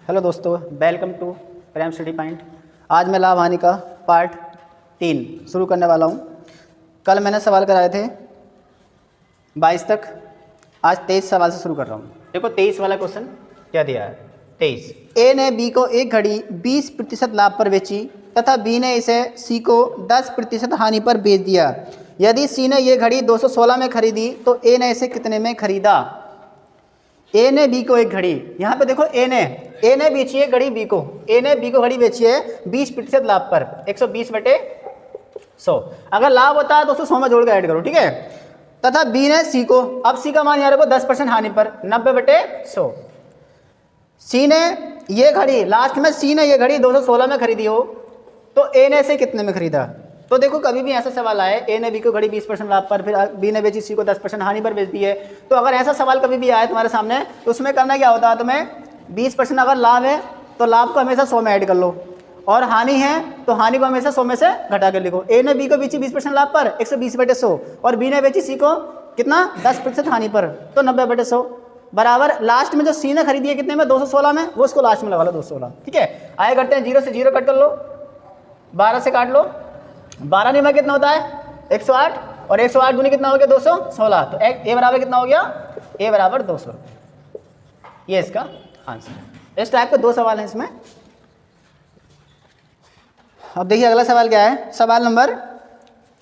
Hello दोस्तों, welcome to prime study point. आज मैं लाभ हानि का पार्ट 3 शुरू करने वाला हूँ। कल मैंने सवाल कराए थे 22 तक, आज 23 सवाल से शुरू कर रहा हूँ। देखो 23 वाला क्वेश्चन क्या दिया है। 23, ए ने बी को एक घड़ी 20% लाभ पर बेची तथा बी ने इसे सी को 10% हानि पर बेच दिया। यदि सी ने यह घड़ी 216 में खरीदी तो ए ने इसे कितने में खरीदा। ए ने बी को एक घड़ी, यहाँ पे देखो ए ने बेची है घड़ी बी को, ए ने बी को घड़ी बेची है 20% लाभ पर 120/100। अगर लाभ होता है तो उसको 100 में जोड़ के ऐड करो, ठीक है। तथा बी ने सी को, अब सी का मान यहाँ रखो 10% हानि पर 90/100। सी ने ये घड़ी, लास्ट में सी ने ये घड़ी 216 में खरीदी हो तो ए ने इसे कितने में खरीदा। तो देखो कभी भी ऐसा सवाल आए, ए ने बी को घड़ी 20% लाभ पर, फिर बी ने बेची सी को 10% हानि पर बेच दी है, तो अगर ऐसा सवाल कभी भी आए तुम्हारे सामने तो उसमें करना क्या होता है तुम्हें, 20% अगर लाभ है तो लाभ को हमेशा 100 में ऐड कर लो, और हानि है तो हानि को हमेशा 100 में से घटा कर लिखो। ए ने बी को बेची 20% लाभ पर 120/100 और बी ने बेची सी को कितना 10% हानि पर, तो 90/100 बराबर लास्ट में जो सी ने खरीदी है कितने में 216 में, वो उसको लास्ट में लगा लो 216, ठीक है। आगे करते हैं, 0 से 0 कट कर लो, 12 से काट लो, 12 में कितना होता है 108 और 108 दूनी कितना हो गया 216, तो ए बराबर कितना हो गया, ए बराबर 200। ये इसका आंसर। इस टाइप के 2 सवाल हैं इसमें। अब देखिए अगला सवाल क्या है, सवाल नंबर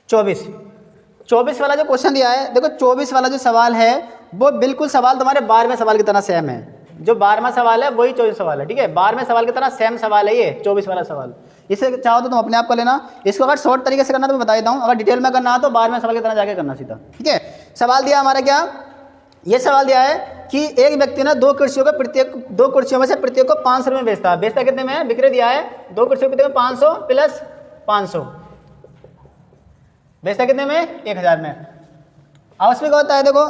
24 वाला जो क्वेश्चन दिया है। देखो 24 वाला जो सवाल है वो बिल्कुल सवाल तुम्हारे 12वें सवाल की तरह सेम है। जो 12वां सवाल है वही 24 सवाल है, ठीक है। 12वें सवाल की तरह सेम सवाल है ये 24 वाला सवाल। इसे चाहो तो तुम अपने आप कर लेना, इसको अगर शॉर्ट तरीके से करना तो मैं बता देता हूँ, अगर डिटेल में करना है तो 12वें सवाल की तरह जाके करना सीधा, ठीक है। सवाल दिया हमारा क्या, ये सवाल दिया है कि एक व्यक्ति ने 2 कुर्सियों में से प्रत्येक को 500 में बेचता कितने में है, विक्रय दिया है 2 कुर्सियों के 500 + 500, बेचता कितने में 1000 में। अब उसमें क्या होता है, देखो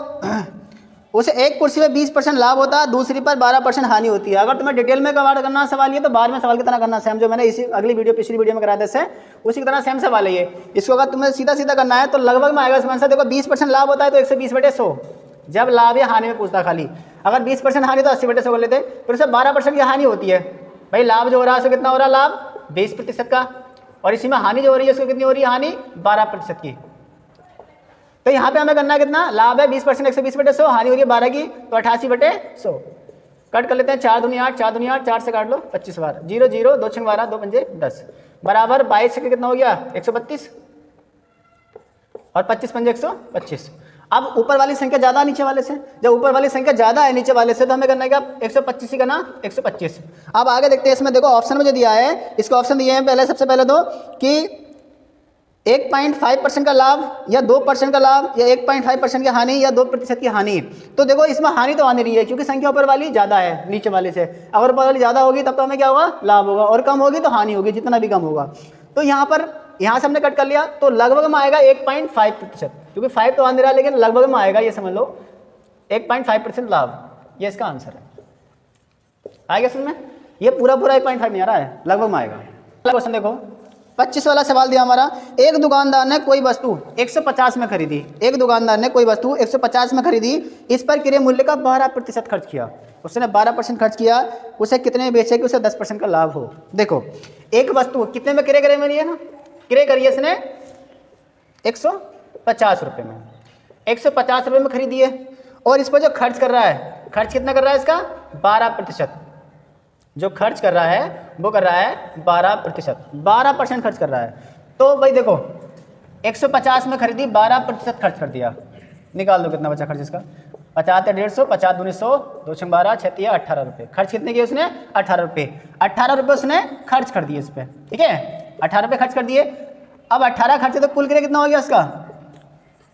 उसे एक कुर्सी में 20% लाभ होता है, दूसरी पर 12% हानि होती है। अगर तुम्हें डिटेल में कवर करना सवाल ये तो 12वें सवाल की तरह करना सेम, जो मैंने इसी पिछली वीडियो में कराया था उसी की तरह सेम सवाल है ये। इसको अगर तुम्हें सीधा करना है तो लगभग में आएगा इसमें आंसर। देखो 20% लाभ होता है तो 120/100, जब लाभ या हानि में पूछता खाली। अगर 20% हानि तो 80/100 कर लेते, फिर उससे 12% की हानि होती है। भाई लाभ जो हो रहा है उसको कितना हो रहा है, लाभ 20% का, और इसी में हानि जो हो रही है उसको कितनी हो रही है, हानि 12% की। तो यहाँ पे हमें करना है कितना, लाभ है 20% 120/100, हानि हो रही है 12 की, तो 88/100 कट कर लेते हैं। 4 दूनी 8, 4 दूनी 8, 4 से काट लो 25 बार, 0 0 2 6 12 2 पंजे 10 बराबर 22 से कितना हो गया 132 और 25 पंजे 125। अब ऊपर वाली संख्या ज़्यादा नीचे वाले से, जब ऊपर वाली संख्या ज़्यादा है नीचे वाले से तो हमें करना है क्या, 125 ही करना 125। अब आगे देखते हैं, इसमें देखो ऑप्शन में जो दिया है, इसको ऑप्शन दिए हैं पहले, सबसे पहले तो कि 1.5% का लाभ या 2% का लाभ या 1.5% की हानि या 2% की हानि। तो देखो इसमें हानि तो आने रही है क्योंकि संख्या ऊपर वाली ज़्यादा है नीचे वाले से। अगर ऊपर वाली ज़्यादा होगी तब तो हमें क्या होगा, लाभ होगा, और कम होगी तो हानि होगी, जितना भी कम होगा। तो यहाँ से हमने कट कर लिया, तो लगभग में आएगा 1.5%, क्योंकि 5 तो आने रहा है लेकिन लगभग में आएगा, ये समझ लो 1.5% लाभ, ये इसका आंसर है। आएगा समझ में, ये पूरा 1.5 नहीं आ रहा है, लगभग में आएगा। अगला क्वेश्चन देखो, 25 वाला सवाल दिया हमारा। एक दुकानदार ने कोई वस्तु 150 में खरीदी, एक दुकानदार ने कोई वस्तु 150 में खरीदी, इस पर क्रय मूल्य का 12% खर्च किया। उसने 12% खर्च किया, उसे कितने में बेचे कि उसे 10% का लाभ हो। देखो एक वस्तु कितने में क्रय में लिया ना, क्रय करिए इसने 150 रुपये में, 150 रुपये में खरीदी है, और इस पर जो खर्च कर रहा है, खर्च कितना कर रहा है इसका 12%, जो खर्च कर रहा है वो कर रहा है 12% खर्च कर रहा है। तो भाई देखो 150 में खरीदी, 12% खर्च कर दिया, निकाल दो कितना बचा खर्च इसका, 50 या 150, 50 दूनी 100, 2 6 12 6 3 18 रुपये। खर्च कितने किए उसने, 18 रुपये, 18 रुपये उसने खर्च कर दिए इस पर, ठीक है, 18 रुपये खर्च कर दिए। अब 18 खर्चे तो कुल क्रय कितना हो गया उसका,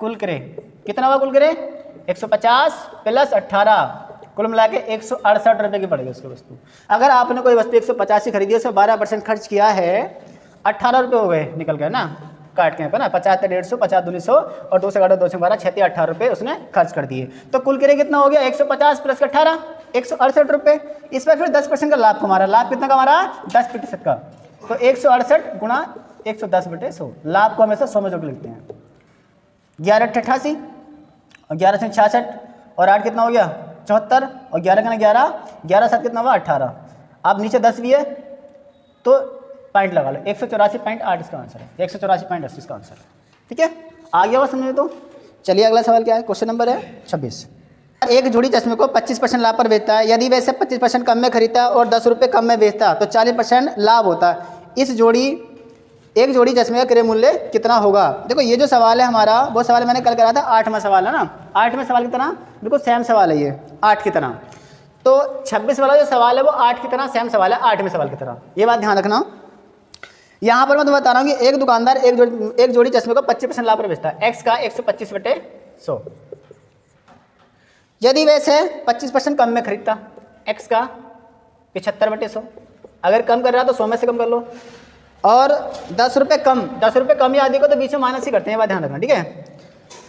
कुल क्रय कितना हुआ, कुल क्रय 150 + 18, कुल मिला के 168 रुपये की पड़ेगी उसकी वस्तु। अगर आपने कोई वस्तु 150 की खरीदी है, उसमें 12% खर्च किया है, 18 रुपये हो गए निकल गए ना, काट के ना, 50 या 150, 50 दूनी 100 और 2 से काटो 2 से 12 6 3 18 रुपये उसने खर्च कर दिए। तो कुल क्रय कितना हो गया, 150 + 18 168 रुपये। इस पर फिर 10% का लाभ हमारा, लाभ कितना का हमारा 10% का, तो 168 गुणा 110/100, लाभ को हमेशा 100 में जोड़ के लिखते हैं। 11 × 88 और 11 से 66 और 8 कितना हो गया 74 और 11 का 11, 11 7 कितना हुआ 18। अब नीचे 10 भी है तो पॉइंट लगा लो, 184.8 इसका आंसर है, 184.80 इसका आंसर है। ठीक है, आ गया वो समझ में? तो चलिए अगला सवाल क्या है, क्वेश्चन नंबर है 26। एक जोड़ी चश्मे को 25% लाभ पर बेचता है, यदि वैसे 25% कम में खरीदता और 10 रुपये कम में बेचता तो 40% लाभ होता है। एक जोड़ी चश्मे का क्रय मूल्य कितना होगा? देखो ये जो सवाल है हमारा, वो सवाल मैंने कल करा था, 8वां सवाल है ना, 8वें सवाल की तरह बिल्कुल सेम सवाल है ये, 8 की तरह। तो 26 वाला जो सवाल है वो 8 की तरह सेम सवाल है, 8वें सवाल की तरह, ये बात ध्यान रखना। यहाँ पर मैं तुम्हें बता रहा हूँ कि एक दुकानदार एक जोड़ी चश्मे को 25% लाभ पर बेचता है, एक्स का 125/100, यदि वैसे 25% कम में खरीदता, एक्स का 75/100, अगर कम कर रहा तो 100 में से कम कर लो, और 10 रुपये कम या अधिक हो तो बीच में माइनस ही करते हैं, ये बात ध्यान रखना। ठीक है,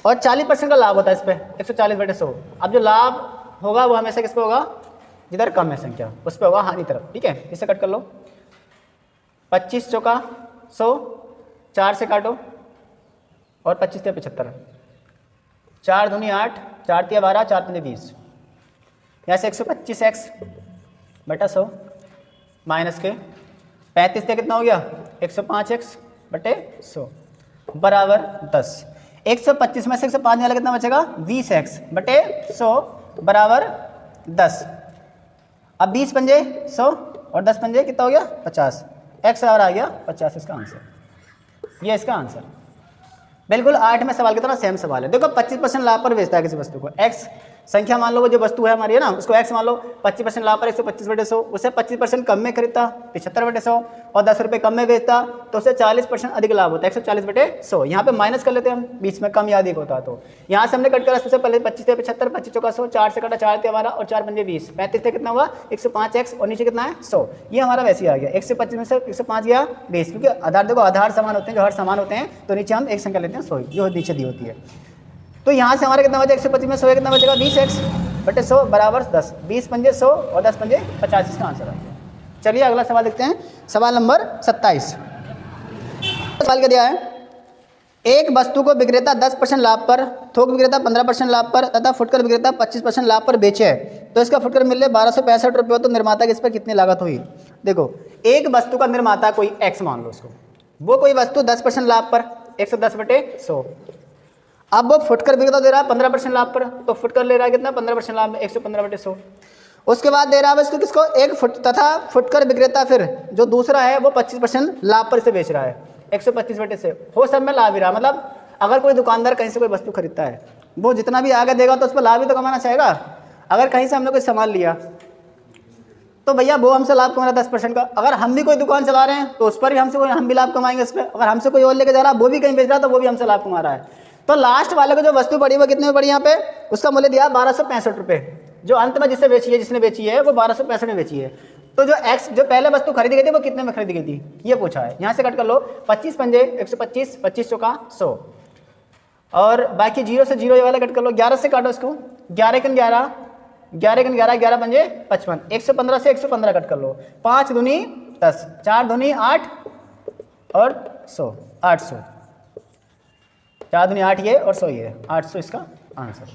और 40% का लाभ होता है इस पर, 140/100। अब जो लाभ होगा वो हमेशा किस पे होगा? जिधर कम है संख्या उस पर होगा, हानि तरफ। ठीक है, इसे कट कर लो, 25 चौका 100, 4 से काटो और 25 से 75, 4 दूनी 8, 4 तिया 12, 4 पंजे 20, यहाँ से 125x/100 माइनस के 35 से कितना हो गया? 105x/100 बराबर 10। 125 में से 105 वाला कितना बचेगा? 20x/100 बराबर 10। अब 20 पंजे 100 और 10 पंजे कितना हो गया? 50, एक्स आ गया 50 इसका आंसर, ये इसका आंसर। बिल्कुल 8वें सवाल की तरह सेम सवाल है। देखो 25% लाभ पर बेचता है किसी वस्तु को, एक्स संख्या मान लो, वो जो वस्तु है हमारी है ना, उसको एक्स मान लो, 25% लाभ पर 125/100, उसे 25% कम में खरीदता 75/100 और 10 रुपये कम में बेचता तो उसे 40% अधिक लाभ होता है, 140/100। यहाँ पे माइनस कर लेते हैं हम, बीच में कम या अधिक होता तो यहाँ से हमने कट करा सबसे पहले 25 से 75, 25 चौका 100, 4 से कटा 4 तिया 12 और 4 पंजे 20, 35 से कितना हुआ? 105x और नीचे कितना है? 100। ये हमारा वैसे ही आ गया, 125 में से 105 गया 20, क्योंकि आधार देखो आधार समान होते हैं, जो हर समान होते हैं, तो नीचे हम एक संख्या लेते हैं 100 जो नीचे दी होती है। तो यहाँ से हमारा कितना बचा? 125 में 100 कितना बचेगा? 20x/100 बराबर 10, 20 पंजे 100 और 10 पंजे 50 इसका आंसर आ गया। चलिए अगला सवाल देखते हैं, सवाल नंबर 27। सवाल क्या दिया है? एक वस्तु को विक्रेता 10% लाभ पर, थोक विक्रेता 15% लाभ पर तथा फुटकर विक्रेता 25% लाभ पर बेचे तो इसका फुटकर मूल्य 1265 रुपये हो तो निर्माता की इस पर कितनी लागत हुई? देखो एक वस्तु का निर्माता कोई एक्स मान लो उसको, वो कोई वस्तु 10% लाभ पर 110/100, अब वो फुटकर विक्रेता दे रहा है 15% लाभ पर, तो फुटकर ले रहा है कितना? 15% लाभ में 115/100। उसके बाद दे रहा है इसको किसको? एक तथा फुटकर विक्रेता फिर जो दूसरा है वो 25% लाभ पर इसे बेच रहा है 125/100, हो सब में लाभ ही रहा। मतलब अगर कोई दुकानदार कहीं से कोई वस्तु खरीदता है, वो जितना भी आगे देगा तो उस पर लाभ ही तो कमाना चाहेगा। अगर कहीं से हमने कोई सामान लिया तो भैया वो हमसे लाभ कमा रहा है 10% का। अगर हम भी कोई दुकान चला रहे हैं तो उस पर भी हम भी लाभ कमाएंगे इस पर। अगर हमसे कोई और लेके जा रहा है, वो भी कहीं बेच रहा है, तो वो भी हमसे लाभ कमा रहा है। तो लास्ट वाले को जो वस्तु पड़ी वो कितने में पड़ी? यहाँ पे उसका मूल्य दिया 1265 रुपये, जो अंत में जिसने बेची है वो 1265 में बेची है। तो जो एक्स जो पहले वस्तु खरीदी गई थी वो कितने में खरीदी गई थी, ये पूछा है। यहाँ से कट कर लो, 25 पंजे 125, 25 चौका 100 और बाकी 0 से 0 ये वाला कट कर लो, 11 से काटो इसको, 11 कन 11, 11 कन 11, 11 पंजे 55, 115 से 115 कट कर लो, 5 दूनी 10, 4 दूनी 8 और 100, 800, 4 दूनी 8 ये और 100 ये, 800 इसका आंसर।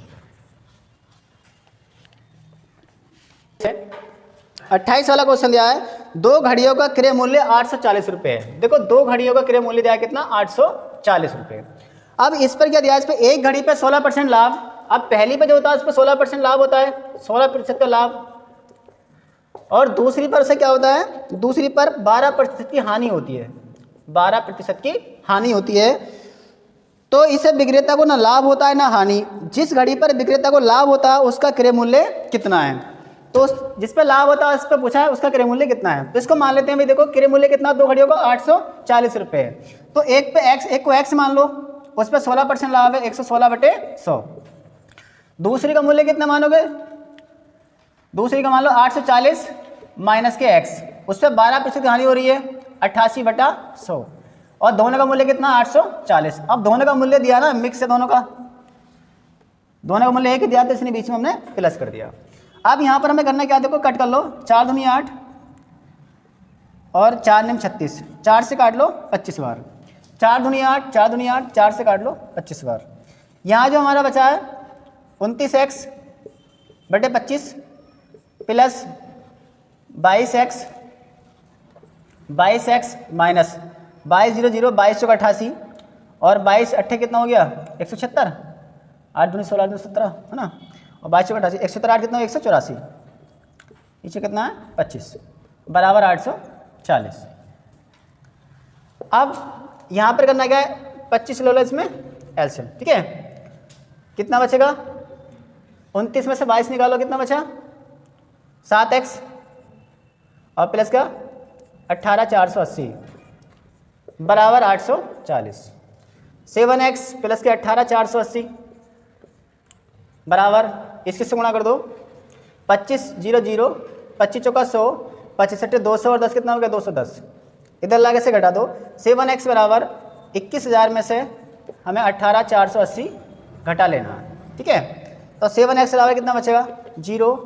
28 वाला क्वेश्चन दिया है, 2 घड़ियों का क्रय मूल्य 840 रुपये है। देखो 2 घड़ियों का क्रय मूल्य दिया है कितना? 840 रुपये। अब इस पर क्या दिया है? इस पर एक घड़ी पे 16% लाभ। अब पहली पे जो होता है उस पर 16% लाभ होता है, 16% का लाभ, और दूसरी पर से क्या होता है? दूसरी पर 12% की हानि होती है, 12% की हानि होती है। तो इसे विक्रेता को ना लाभ होता है ना हानि। जिस घड़ी पर विक्रेता को लाभ होता है उसका क्रय मूल्य कितना है? तो जिस पर लाभ होता है उस पर पूछा है उसका क्रय मूल्य कितना है। तो इसको मान लेते हैं भाई, देखो क्रय मूल्य कितना 2 घड़ियों का 840 रुपये है। तो एक पे एक्स, एक को एक्स मान लो, उस पर 16% लाभ है, 116/100। दूसरी का मूल्य कितना मानोगे? दूसरी का मान लो 840 माइनस के एक्स, उस पर 12% की हानि हो रही है, 88/100, और दोनों का मूल्य कितना? 840। अब दोनों का मूल्य दिया ना, मिक्स है दोनों का मूल्य एक ही दिया था, इसने बीच में हमने प्लस कर दिया। अब यहाँ पर हमें करना क्या? देखो कट कर लो, 4 दूनी 8 और 4 निम 36, 4 से काट लो 25 बार, 4 दूनी 8, 4 दूनी 8, 4 से काट लो 25 बार। यहाँ जो हमारा बचा है 29x/25 प्लस 22x माइनस 22 22 चौका 88 और 22 अट्ठे कितना हो गया 176, 8 दूनी 16 दूनी 17 है ना, और 22 चौका 88 117 8 कितना 184, नीचे कितना है 25 बराबर 840। अब यहाँ पर करना क्या है 25 ले लो इसमें एलसीएम, ठीक है। कितना बचेगा 29 में से 22 निकालो, कितना बचा 7x और प्लस का 18480 बराबर 840। 7x प्लस के 18480 बराबर इसके से गुणा कर दो 25 0 0 25 चौका 100 25 अट्ठे 200 और 10 कितना हो गया 210, इधर लाके से घटा दो। 7x बराबर 21,000 में से हमें 18,480 घटा लेना है, ठीक है। तो 7x बराबर कितना बचेगा 0,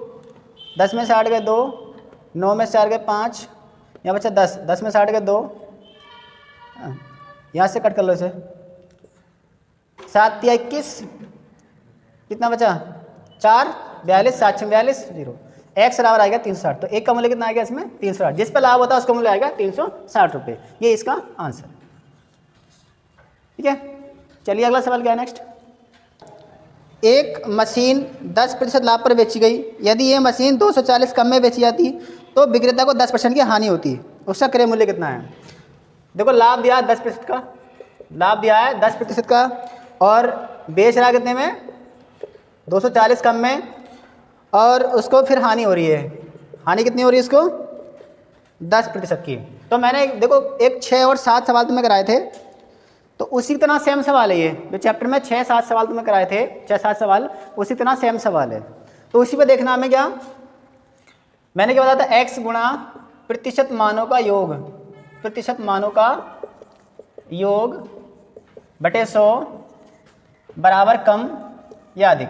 10 में से 8 गए 2, 9 में से 4 गए 5, यहाँ बचा 10, 10 में से 8 गए 2, यहाँ से कट कर लो इसे, 7 या 21 कितना बचा 4, 42 7 6 42 0, x बराबर आएगा 360। तो एक का मूल्य कितना आएगा इसमें 360, जिस पर लाभ होता है उसका मूल्य आएगा 360 रुपये, ये इसका आंसर, ठीक है। चलिए अगला सवाल क्या है नेक्स्ट। एक मशीन 10% लाभ पर बेची गई, यदि ये मशीन 240 कम में बेची जाती तो विक्रेता को 10% की हानि होती, उसका क्रय मूल्य कितना है। देखो लाभ दिया है 10% का, लाभ दिया है 10% का और बेच रहा कितने में 240 कम में, और उसको फिर हानि हो रही है, हानि कितनी हो रही है उसको 10% की। तो मैंने देखो एक 6 और 7 सवाल तुम्हें कराए थे, तो उसी तरह सेम सवाल है ये जो चैप्टर में 6-7 सवाल तुम्हें कराए थे, 6-7 सवाल उसी तरह सेम सवाल है। तो उसी पे देखना हमें क्या, मैंने क्या बताया था x गुणा प्रतिशत मानों का योग, प्रतिशत मानों का योग बटे 100 बराबर कम या अधिक,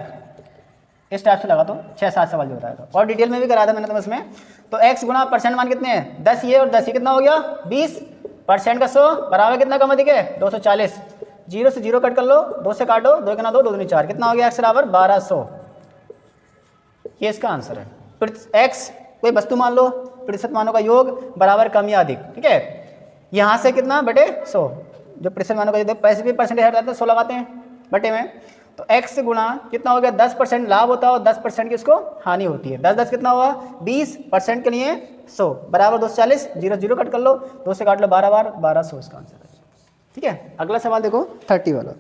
इस टाइप से लगा तो 6-7 सवाल जो बताया था, और डिटेल में भी कराया था मैंने तो इसमें। तो x गुणा परसेंट मान कितने हैं 10 ये और 10 ये कितना हो गया 20, परसेंट का 100 बराबर कितना कम अधिक है 240, 0 से 0 कट कर लो, 2 से काटो, 2 के ना 2 2 दूनी 4, कितना हो गया x बराबर 1200, ये इसका आंसर है। x कोई वस्तु मान लो, प्रतिशत मानों का योग बराबर कम या अधिक, ठीक है। यहाँ से कितना बटे 100, जो प्रतिशत मानों का पैसे भी परसेंटेज हट जाते हैं 100 लगाते हैं बटे में, तो x गुणा कितना हो गया 10% लाभ होता है और 10% की उसको हानि होती है, 10 10 कितना हुआ 20% के लिए 100 बराबर 240, 0 0 कट कर लो, 2 से काट लो 12 बार 1200 इसका आंसर है, ठीक है। अगला सवाल देखो 30 वाला,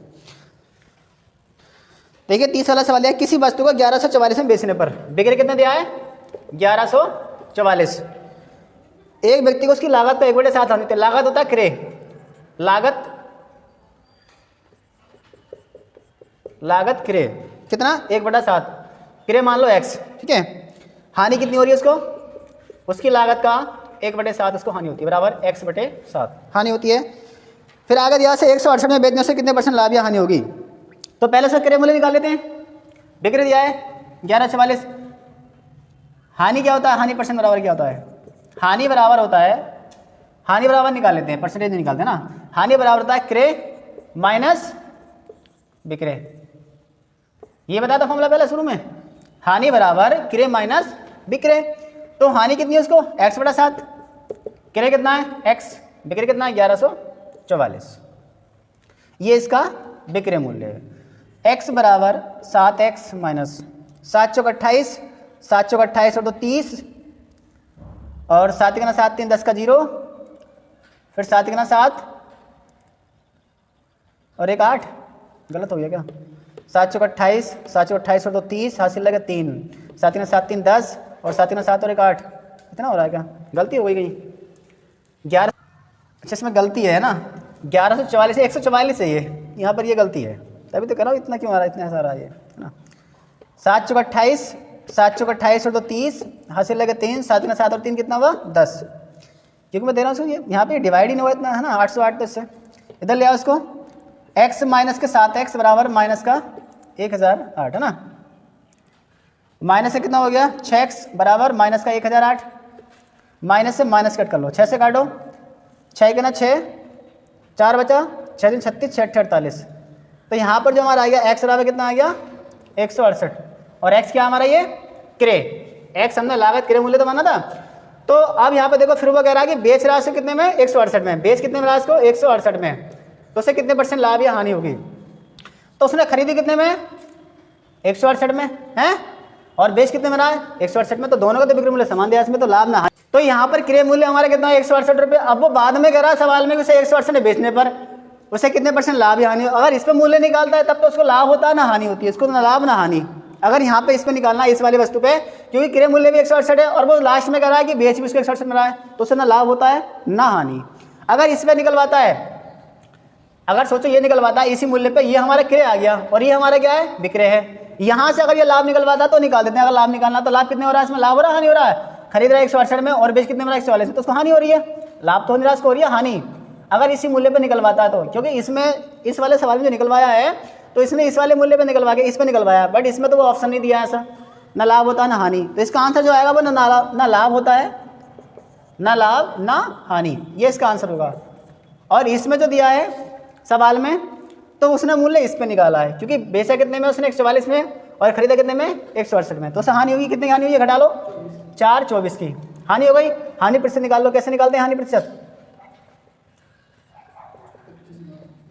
देखिए 30 वाला सवाल है, किसी वस्तु को 1144 में बेचने पर बिक्री कितने दिया है 1144, एक व्यक्ति को उसकी लागत का 1/7 होनी चाहिए, लागत होता है क्रय, लागत क्रय कितना 1/7, क्रय मान लो x, ठीक है। हानि कितनी हो रही है उसको, उसकी लागत का 1/7 उसको हानि होती है बराबर x/7 हानि होती है। फिर आगे दिया से 168 में बेचने से कितने % लाभ या हानि होगी, तो पहले से क्रय मूल्य निकाल लेते हैं। बिक्री दिया है 1144, हानि क्या होता है, हानि परसेंट बराबर क्या होता है, हानि बराबर होता है, हानि बराबर निकाल लेते हैं, परसेंटेज नहीं निकालते ना, हानि बराबर होता है क्रय माइनस विक्रय, ये बताया था फॉर्मूला पहले शुरू में, हानि बराबर क्रय माइनस विक्रय। तो हानि कितनी है उसको x/7, क्रय कितना है x, विक्रय कितना है 1144, ये इसका विक्रय मूल्य है। x बराबर 7x माइनस 7 चौक 28, 7 चौक 28 और 2 30, और 7 के ना 7 3 10 का 0, फिर 7 के ना 7 और 1 8, गलत हो गया क्या, 7 चौक 28, 7 चौक 28 और 2 30, हासिल लगे 3, 7 के ना 7 3 10 और 7 के ना 7 और 1 8, इतना हो रहा है क्या, गलती हो गई 11, अच्छा इसमें गलती है ना 1144 से 144 है, ये यहाँ पर ये गलती है, तभी तो कह रहा हूँ इतना क्यों आ रहा है, इतना सारा ये है ना। 7 चौक 28, 7 चौक 28 और 2 30, हासिल लगे 3, 7 के ना 7 और 3 कितना हुआ 10, क्योंकि मैं दे रहा हूँ ये यहाँ पे डिवाइड ही नहीं हुआ इतना है ना, 808 तो इससे इधर ले आओ इसको, x माइनस के 7x बराबर माइनस का 1008 है ना, माइनस से कितना हो गया 6x बराबर माइनस का 1008, माइनस से माइनस कट कर लो, 6 से काटो, 6 के ना 6, 4 बचा, 6 दिन 36, 6 48, तो यहाँ पर जो हमारा आ गया x बराबर कितना आ गया 168, और x क्या हमारा ये क्रय, x हमने लागत क्रय मूल्य तो माना था, तो अब यहाँ पे देखो फिर वो कह रहा है कि बेच रहा है उसको कितने में, 168 में। बेच कितने में रहा है इसको, 168 में। तो उससे कितने % लाभ या हानि होगी। तो उसने खरीदी कितने में, 168 में है, और बेच कितने में रहा है, 168 में। तो दोनों का तो बिक्री मूल्य समान दिया, इसमें तो लाभ ना हानि। तो यहाँ पर क्रय मूल्य हमारा कितना है, 168 रुपये। अब वो बाद में कह रहा है सवाल में उसे 168 बेचने पर उसे कितने % लाभ या हानि। अगर इस पर मूल्य निकालता है तब तो उसको लाभ होता है ना हानि होती है, इसको ना लाभ ना हानि। अगर यहाँ पे इस पे निकालना है इस वाली वस्तु पे, क्योंकि क्रय मूल्य भी 168 है और वो लास्ट में कह रहा है कि बेच भी उसको 168 में रहा है, तो उससे ना लाभ होता है ना हानि। अगर इस पे निकलवाता है, अगर सोचो ये निकलवाता है इसी मूल्य पे, ये हमारा क्रय आ गया और ये हमारा क्या है, विक्रय है। यहाँ से अगर ये लाभ निकलवाता तो निकाल देते हैं। अगर लाभ निकालना तो लाभ कितने हो रहा है इसमें, लाभ हो रहा है हानि हो रहा है। खरीद रहा है 168 में और बेच कितने में रहा है, 144 में, तो उसको हानि हो रही है। लाभ तो हो नहीं रहा, उसको हो रही है हानि। अगर इसी मूल्य पे निकलवाता है तो, क्योंकि इसमें इस वाले सवाल में जो निकलवाया है तो इसने इस वाले मूल्य पे निकलवा के इस पे निकलवाया, बट इसमें तो वो ऑप्शन नहीं दिया है ऐसा, ना लाभ होता है ना हानि। तो इसका आंसर जो आएगा वो ना लाभ होता है, ना लाभ ना हानि, ये इसका आंसर होगा। और इसमें जो दिया है सवाल में तो उसने मूल्य इस पे निकाला है, क्योंकि बेचा कितने में उसने 144 में और खरीदा कितने में 168 में। तो उससे हानि होगी, कितनी हानि हुई है, घटा लो, 424 की हानि हो गई। हानि प्रतिशत निकाल लो, कैसे निकालते हैं हानि प्रतिशत,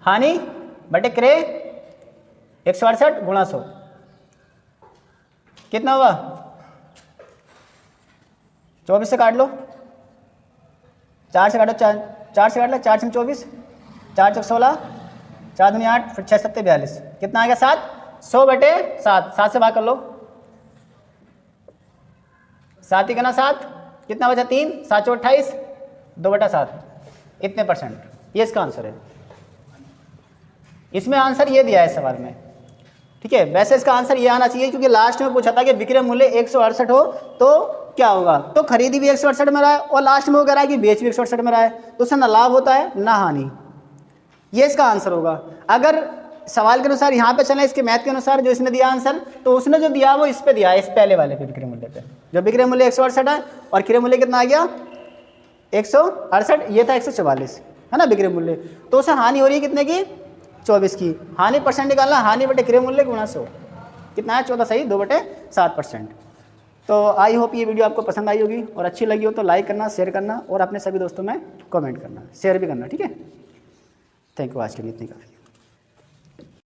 हानि बटे क्रय 168 गुणा 100 कितना हुआ, 24 से काट लो, 4 से काटो, 4 से काट लो, 4 से 24, 4 चौक 16, 4 दूनी 8, फिर 6 सत्ते 42, कितना आ गया 7, 100 बटे 7, 7 से भाग कर लो, 7 ही करना 7, कितना बचा 3, 7 चौक 28, 2 बटा 7, इतने %। ये इसका आंसर है। इसमें आंसर ये दिया है सवाल में, ठीक है। वैसे इसका आंसर ये आना चाहिए, क्योंकि लास्ट में पूछा था कि विक्रय मूल्य 168 हो तो क्या होगा, तो खरीदी भी 168 में रहा है और लास्ट में वो कह रहा है कि बेच भी 168 में रहा है, तो उससे ना लाभ होता है ना हानि। ये इसका आंसर होगा। अगर सवाल के अनुसार यहाँ पे चले, इसके मैथ के अनुसार जो इसने दिया आंसर, तो उसने जो दिया वो इस पे दिया है, इस पहले वाले पे विक्रय मूल्य पे, जो विक्रय मूल्य 168 है और क्रय मूल्य कितना आ गया 168, ये था 144 है ना विक्रय मूल्य। तो उसे हानि हो रही है कितने की, 24 की। हानि % निकालना, हानि बटे क्रय मूल्य गुणा 100, कितना है 14 सही, 2 बटे 7%। तो आई होप ये वीडियो आपको पसंद आई होगी, और अच्छी लगी हो तो लाइक करना, शेयर करना और अपने सभी दोस्तों में कमेंट करना, शेयर भी करना, ठीक है। थैंक यू, आज के लिए इतनी काफ़ी।